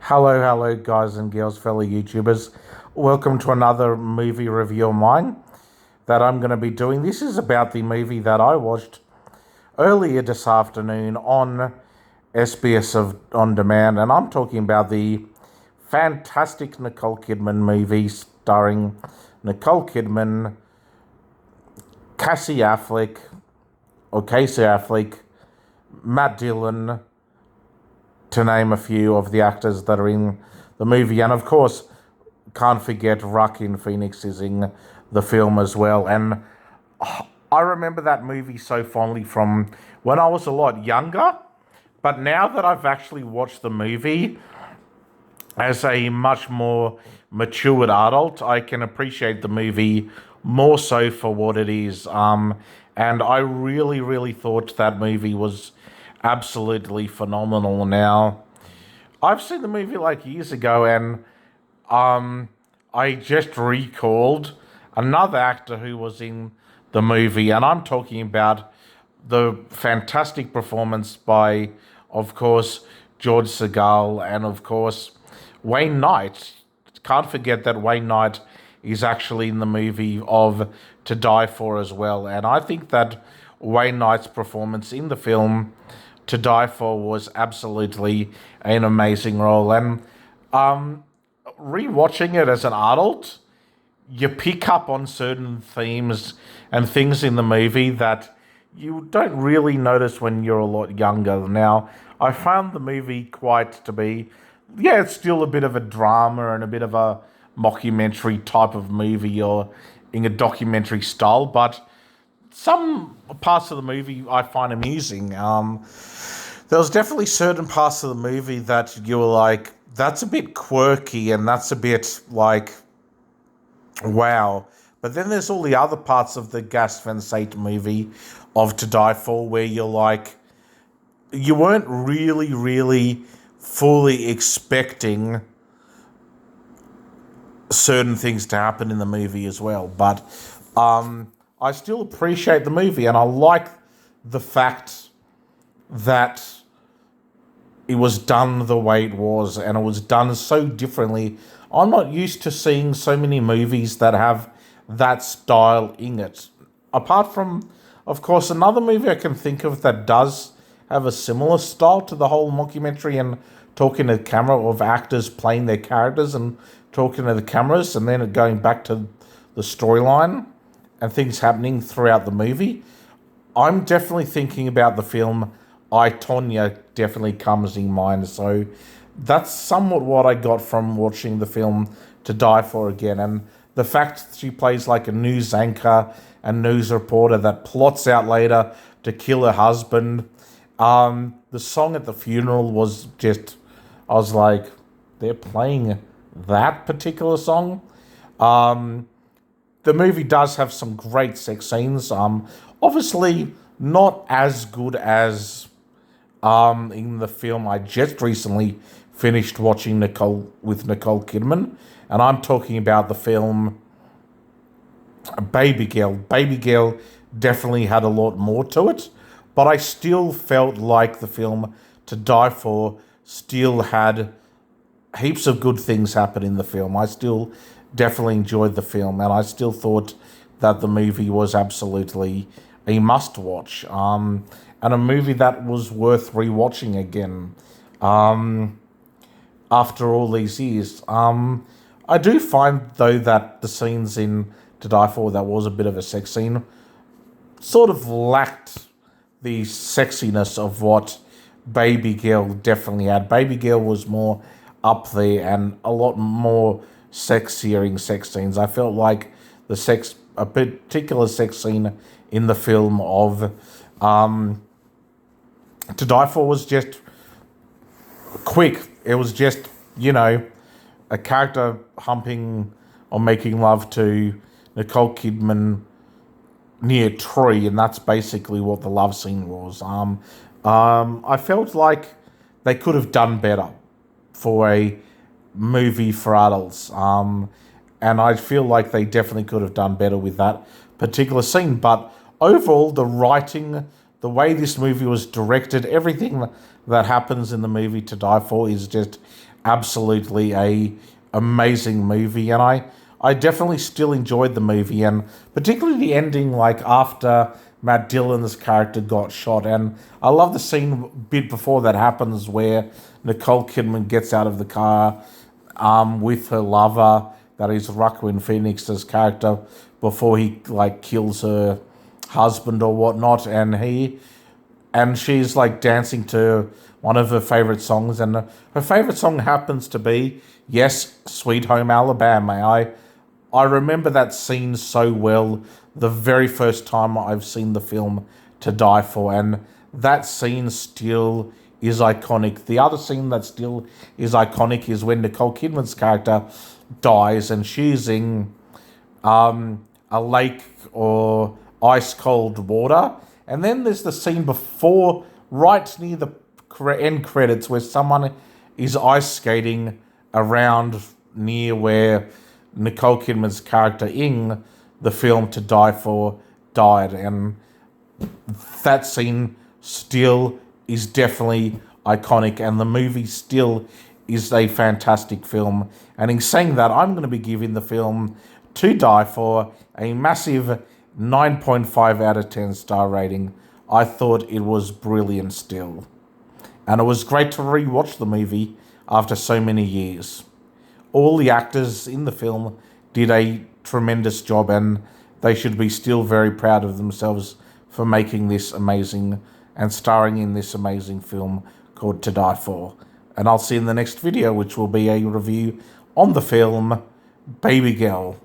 Hello, guys and girls, fellow YouTubers. Welcome to another movie review of mine that I'm going to be doing. This is about the movie that I watched earlier this afternoon on SBS On Demand, and I'm talking about the fantastic Nicole Kidman movie starring Nicole Kidman, Casey Affleck, Matt Dillon, to name a few of the actors that are in the movie. And of course, can't forget Joaquin Phoenix is in the film as well. And I remember that movie so fondly from when I was a lot younger. But now that I've actually watched the movie as a much more matured adult, I can appreciate the movie more so for what it is. And I really thought that movie was absolutely phenomenal. Now, I've seen the movie like years ago, and I just recalled another actor who was in the movie, and I'm talking about the fantastic performance by, of course, George Segal and, of course, Wayne Knight. Can't forget that Wayne Knight is actually in the movie of To Die For as well, and I think that Wayne Knight's performance in the film To Die For was absolutely an amazing role. And rewatching it as an adult, you pick up on certain themes and things in the movie that you don't really notice when you're a lot younger. Now, I found the movie quite to be, yeah, it's still a bit of a drama and a bit of a mockumentary type of movie or in a documentary style, but some parts of the movie I find amusing. There was definitely certain parts of the movie that you were like, that's a bit quirky and that's a bit like, wow. But then there's all the other parts of the Gas Van Sant movie of To Die For where you're like, you weren't really fully expecting certain things to happen in the movie as well. But I still appreciate the movie, and I like the fact that it was done the way it was, and it was done so differently. I'm not used to seeing so many movies that have that style in it. Apart from, of course, another movie I can think of that does have a similar style to the whole mockumentary and talking to the camera of actors playing their characters and talking to the cameras and then going back to the storyline and things happening throughout the movie. I'm definitely thinking about the film I, Tonya definitely comes in mind. So that's somewhat what I got from watching the film To Die For again. And the fact she plays like a news anchor and news reporter that plots out later to kill her husband. The song at the funeral was just, I was like, they're playing that particular song. The movie does have some great sex scenes. Obviously not as good as in the film I just recently finished watching Nicole Kidman, and I'm talking about the film Baby Girl. Baby Girl definitely had a lot more to it, but I still felt like the film To Die For still had heaps of good things happen in the film. I still definitely enjoyed the film, and I still thought that the movie was absolutely a must-watch, and a movie that was worth rewatching again after all these years. I do find, though, that the scenes in To Die For, that was a bit of a sex scene, sort of lacked the sexiness of what Baby Girl definitely had. Baby Girl was more up there and a lot more sexier in sex scenes. I felt like a particular sex scene in the film of To Die For was just quick. It was just, a character humping or making love to Nicole Kidman near a tree, and that's basically what the love scene was. I felt like they could have done better for a movie for adults. And I feel like they definitely could have done better with that particular scene. But overall, the writing, the way this movie was directed, everything that happens in the movie To Die For is just absolutely a amazing movie, and I definitely still enjoyed the movie, and particularly the ending, like after Matt Dillon's character got shot. And I love the scene bit before that happens where Nicole Kidman gets out of the car with her lover, that is Joaquin Phoenix's character, before he like kills her husband or whatnot, and she's like dancing to one of her favorite songs, and her favorite song happens to be yes, Sweet Home Alabama. I remember that scene so well. The very first time I've seen the film To Die For, and that scene still is iconic. The other scene that still is iconic is when Nicole Kidman's character dies and she's in a lake or ice cold water. And then there's the scene before, right near the end credits, where someone is ice skating around near where Nicole Kidman's character in the film To Die For died. And that scene still is definitely iconic, and the movie still is a fantastic film. And in saying that, I'm going to be giving the film To Die For a massive 9.5 out of 10 star rating. I thought it was brilliant still. And it was great to rewatch the movie after so many years. All the actors in the film did a tremendous job, and they should be still very proud of themselves for making this amazing and starring in this amazing film called To Die For. And I'll see you in the next video, which will be a review on the film Baby Girl.